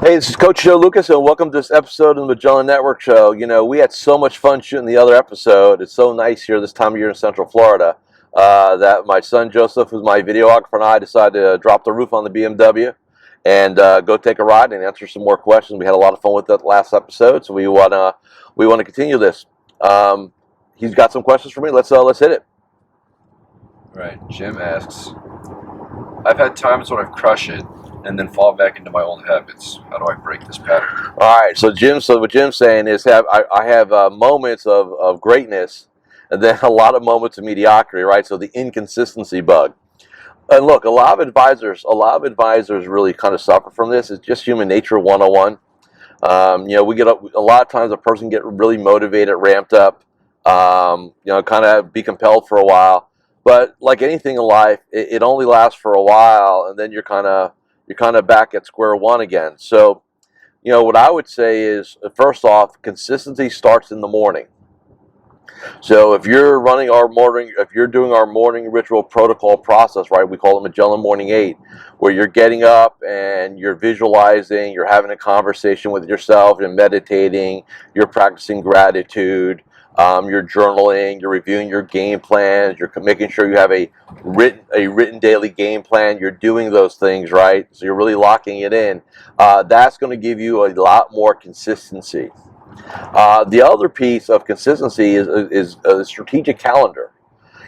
Hey, this is Coach Joe Lucas, and welcome to this episode of the Magellan Network Show. You know, we had so much fun shooting the other episode. It's so nice here this time of year in Central Florida that my son Joseph, who's my videographer, and I decided to drop the roof on the BMW and go take a ride and answer some more questions. We had a lot of fun with that last episode, so we want to continue this. He's got some questions for me. Let's hit it. Right. Jim asks, I've had times when I've crushed it and then fall back into my old habits. How do I break this pattern? All right. So what Jim's saying is I have moments of greatness and then a lot of moments of mediocrity, right? So the inconsistency bug. And look, a lot of advisors really kind of suffer from this. It's just human nature 101. You know, we get a lot of times a person get really motivated, ramped up, you know, kind of be compelled for a while. But like anything in life, it only lasts for a while, and then you're kind of back at square one again. So, you know, what I would say is, first off, consistency starts in the morning. So if you're doing our morning ritual protocol process, right, we call it Magellan Morning 8, where you're getting up and you're visualizing, you're having a conversation with yourself, you're meditating, you're practicing gratitude, you're journaling, you're reviewing your game plans, you're making sure you have a written daily game plan, you're doing those things, right? So you're really locking it in. That's going to give you a lot more consistency. The other piece of consistency is a strategic calendar.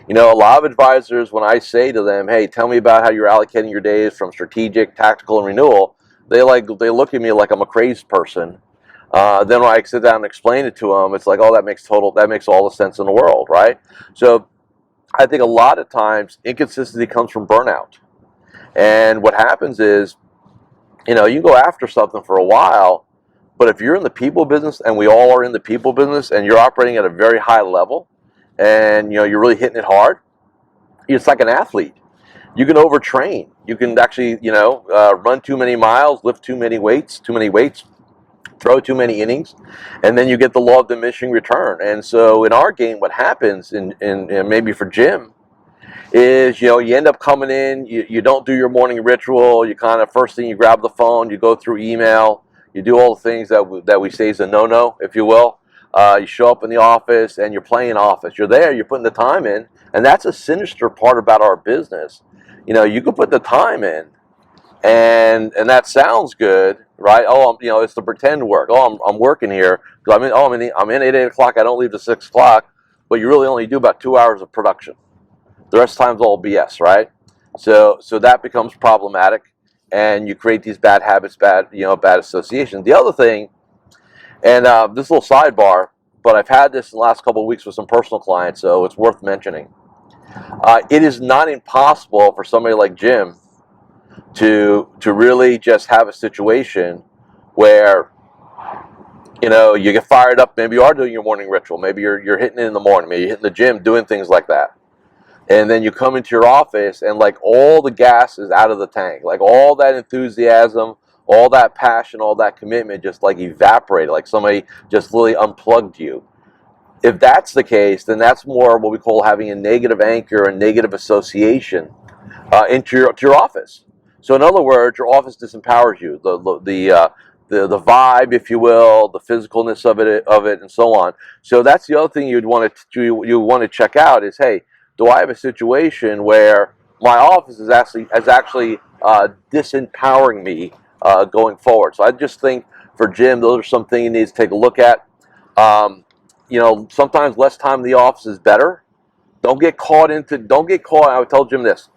You know, a lot of advisors, when I say to them, hey, tell me about how you're allocating your days from strategic, tactical, and renewal, they look at me like I'm a crazed person. Then when I sit down and explain it to them, it's like, oh, that makes all the sense in the world, right? So I think a lot of times inconsistency comes from burnout. And what happens is, you know, you go after something for a while, but if you're in the people business, and we all are in the people business, and you're operating at a very high level, and, you know, you're really hitting it hard, it's like an athlete. You can overtrain. You can actually, you know, run too many miles, lift too many weights, throw too many innings, and then you get the law of diminishing return. And so in our game, what happens, in maybe for Jim, is, you know, you end up coming in, you don't do your morning ritual, you kind of, first thing, you grab the phone, you go through email, you do all the things that we say is a no-no, if you will. You show up in the office and you're playing office. You're there, you're putting the time in, and that's a sinister part about our business. You know, you can put the time in, and that sounds good, right? Oh, you know, it's the pretend work. Oh, I'm working here because I'm in at 8 o'clock. I don't leave till 6 o'clock, but you really only do about 2 hours of production. The rest of the time's all BS, right? So that becomes problematic, and you create these bad habits, bad associations. The other thing, and this little sidebar, but I've had this in the last couple of weeks with some personal clients, so it's worth mentioning. It is not impossible for somebody like Jim to really just have a situation where, you know, you get fired up. Maybe you are doing your morning ritual. Maybe you're hitting it in the morning. Maybe you're hitting the gym, doing things like that. And then you come into your office and like all the gas is out of the tank. Like all that enthusiasm, all that passion, all that commitment just like evaporated. Like somebody just really unplugged you. If that's the case, then that's more what we call having a negative anchor, a negative association into your office. So in other words, your office disempowers you. The vibe, if you will, the physicalness of it, and so on. So that's the other thing you want to check out is, hey, do I have a situation where my office is actually disempowering me going forward? So I just think for Jim, those are some things he needs to take a look at. You know, sometimes less time in the office is better. Don't get caught. I would tell Jim this.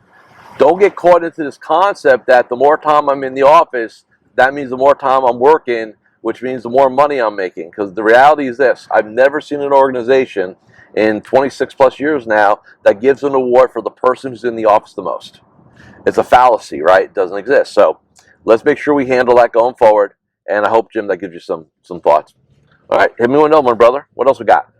Don't get caught into this concept that the more time I'm in the office, that means the more time I'm working, which means the more money I'm making. Because the reality is this: I've never seen an organization in 26 plus years now that gives an award for the person who's in the office the most. It's a fallacy, right? It doesn't exist. So let's make sure we handle that going forward. And I hope, Jim, that gives you some thoughts. All right, hit me with another one, brother. What else we got?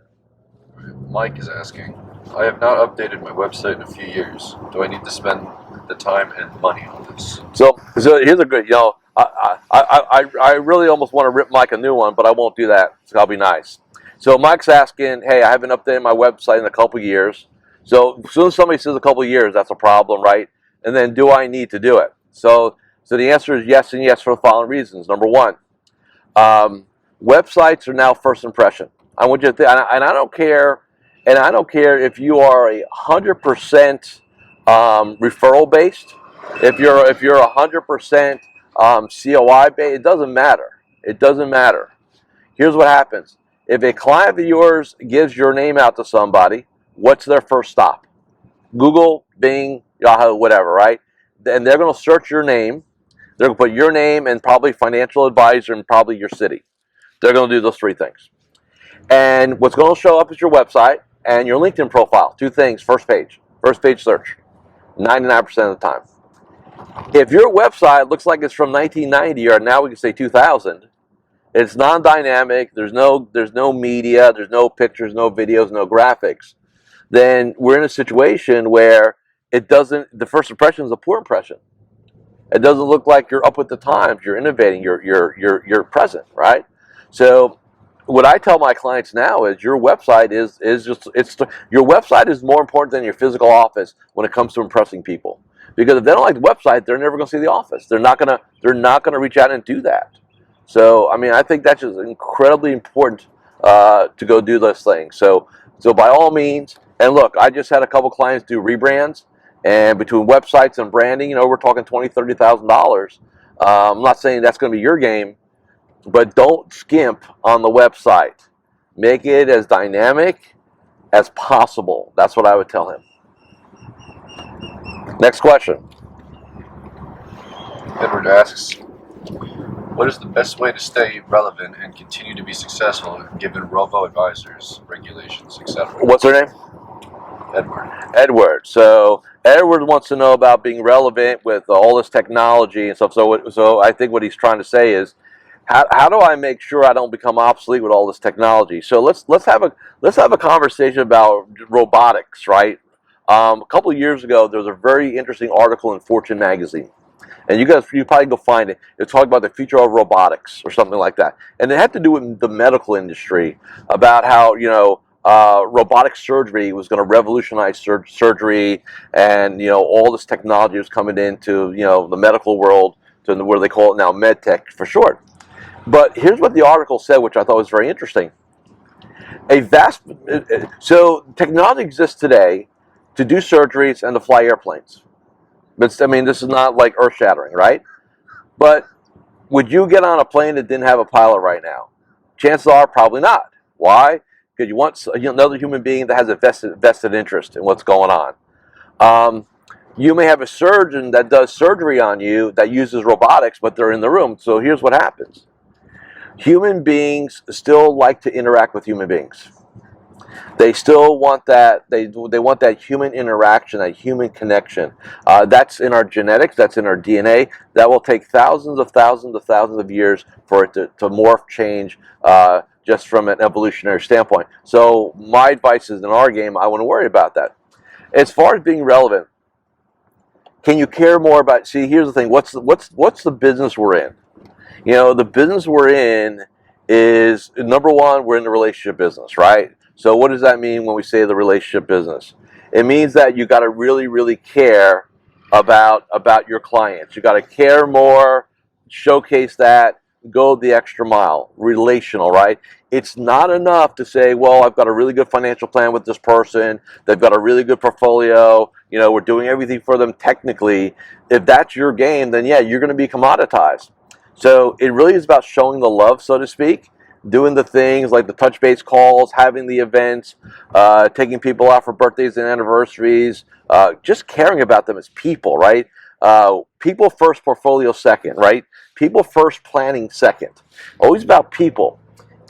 Mike is asking, I have not updated my website in a few years. Do I need to spend the time and money on this? So here's a good, you know, I really almost want to rip Mike a new one, but I won't do that. So I'll be nice. So Mike's asking, hey, I haven't updated my website in a couple years. So as soon as somebody says a couple years, that's a problem, right? And then do I need to do it? So So the answer is yes and yes for the following reasons. Number one, websites are now first impression. I want you to think, and I don't care, if you are 100% referral based, if you're 100% COI based, it doesn't matter. It doesn't matter. Here's what happens: if a client of yours gives your name out to somebody, what's their first stop? Google, Bing, Yahoo, whatever, right? And they're going to search your name. They're going to put your name and probably financial advisor and probably your city. They're going to do those three things. And what's going to show up is your website and your LinkedIn profile. Two things. First page search, 99% of the time. If your website looks like it's from 1990 or now we can say 2000, it's non-dynamic, there's no media, there's no pictures, no videos, no graphics, then we're in a situation where the first impression is a poor impression. It doesn't look like you're up with the times, you're innovating, you're present, right? So what I tell my clients now is your website your website is more important than your physical office when it comes to impressing people. Because if they don't like the website, they're never going to see the office. They're not going to reach out and do that. So I mean, I think that's just incredibly important to go do those things. So by all means, and look, I just had a couple clients do rebrands, and between websites and branding, we're talking $20,000-$30,000. I'm not saying that's going to be your game, but don't skimp on the website. Make it as dynamic as possible. That's what I would tell him. Next question. Edward asks, what is the best way to stay relevant and continue to be successful given robo-advisors, regulations, etc.? What's her name? Edward. So Edward wants to know about being relevant with all this technology and stuff. So I think what he's trying to say is, how do I make sure I don't become obsolete with all this technology? So let's have a conversation about robotics, right? A couple of years ago, there was a very interesting article in Fortune magazine, and you probably go find it. It talked about the future of robotics or something like that, and it had to do with the medical industry, about how robotic surgery was going to revolutionize surgery, and all this technology was coming into the medical world, to where they call it now med tech for short. But here's what the article said, which I thought was very interesting. So technology exists today to do surgeries and to fly airplanes. But I mean, this is not like earth-shattering, right? But would you get on a plane that didn't have a pilot right now? Chances are probably not. Why? Because you want another human being that has a vested interest in what's going on. You may have a surgeon that does surgery on you that uses robotics, but they're in the room. So here's what happens. Human beings still like to interact with human beings. They still want that. They want that human interaction, that human connection. That's in our genetics. That's in our DNA. That will take thousands of years for it to morph, change, just from an evolutionary standpoint. So my advice is, in our game, I wouldn't worry about that. As far as being relevant, can you care more about? See, here's the thing. What's the business we're in? The business we're in is, number one, we're in the relationship business, right? So what does that mean when we say the relationship business? It means that you got to really, really care about your clients. You got to care more, showcase that, go the extra mile, relational, right? It's not enough to say, well, I've got a really good financial plan with this person. They've got a really good portfolio. We're doing everything for them technically. If that's your game, then yeah, you're going to be commoditized. So it really is about showing the love, so to speak, doing the things like the touch base calls, having the events, taking people out for birthdays and anniversaries, just caring about them as people, right? People first, portfolio second, right? People first, planning second. Always about people.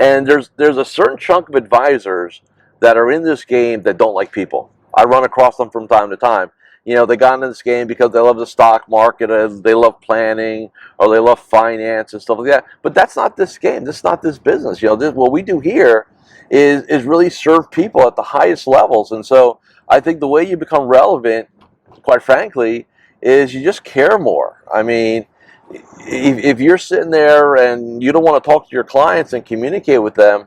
And there's a certain chunk of advisors that are in this game that don't like people. I run across them from time to time. They got into this game because they love the stock market, they love planning, or they love finance and stuff like that. But that's not this game. This is not this business. What we do here is really serve people at the highest levels. And so I think the way you become relevant, quite frankly, is you just care more. I mean, if you're sitting there and you don't want to talk to your clients and communicate with them,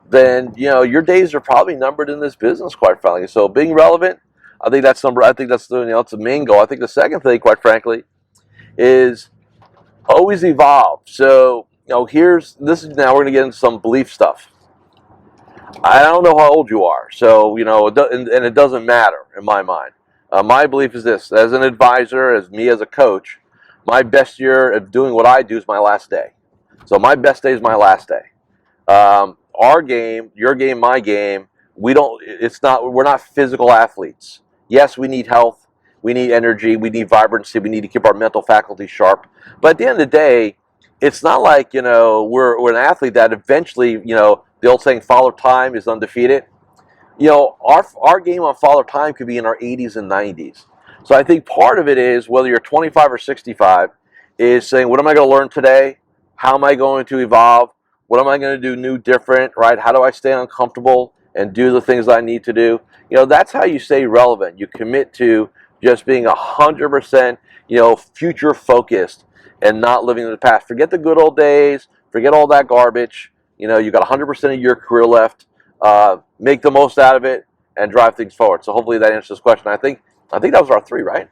then your days are probably numbered in this business, quite frankly. So being relevant, I think that's the main goal. I think the second thing, quite frankly, is Always evolve. So, this is now we're going to get into some belief stuff. I don't know how old you are, so, and it doesn't matter in my mind. My belief is this: as an advisor, as me as a coach, my best year of doing what I do is my last day. So my best day is my last day. Our game, your game, my game. We're not physical athletes. Yes, we need health, we need energy, we need vibrancy, we need to keep our mental faculty sharp. But at the end of the day, it's not like, we're an athlete that eventually, the old saying, Father Time is undefeated. Our game on Father Time could be in our 80s and 90s. So I think part of it is, whether you're 25 or 65, is saying, what am I going to learn today? How am I going to evolve? What am I going to do new, different, right? How do I stay uncomfortable and do the things I need to do? That's how you stay relevant. You commit to just being 100%, future focused and not living in the past. Forget the good old days. Forget all that garbage. You got 100% of your career left. Make the most out of it and drive things forward. So hopefully that answers this question. I think that was our 3, right?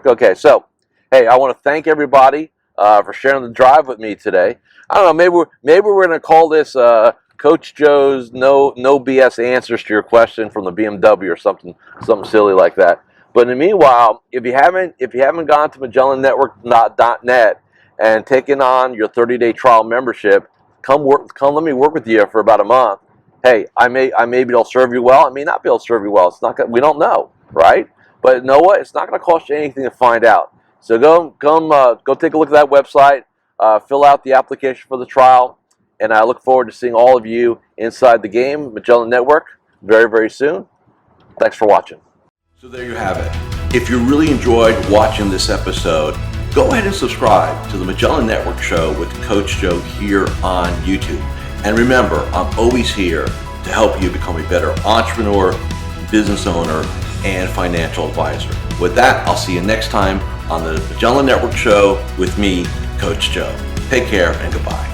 Okay, so hey, I want to thank everybody for sharing the drive with me today. I don't know, maybe we're going to call this Coach Joe's no BS answers to your question from the BMW or something silly like that. But in the meanwhile, if you haven't gone to MagellanNetwork.net and taken on your 30-day trial membership, come let me work with you for about a month. Hey, I may be able to serve you well. I may not be able to serve you well. We don't know, right? But you know what? It's not going to cost you anything to find out. So go take a look at that website. Fill out the application for the trial, and I look forward to seeing all of you inside the game, Magellan Network, very, very soon. Thanks for watching. So there you have it. If you really enjoyed watching this episode, go ahead and subscribe to the Magellan Network Show with Coach Joe here on YouTube. And remember, I'm always here to help you become a better entrepreneur, business owner, and financial advisor. With that, I'll see you next time on the Magellan Network Show with me, Coach Joe. Take care and goodbye.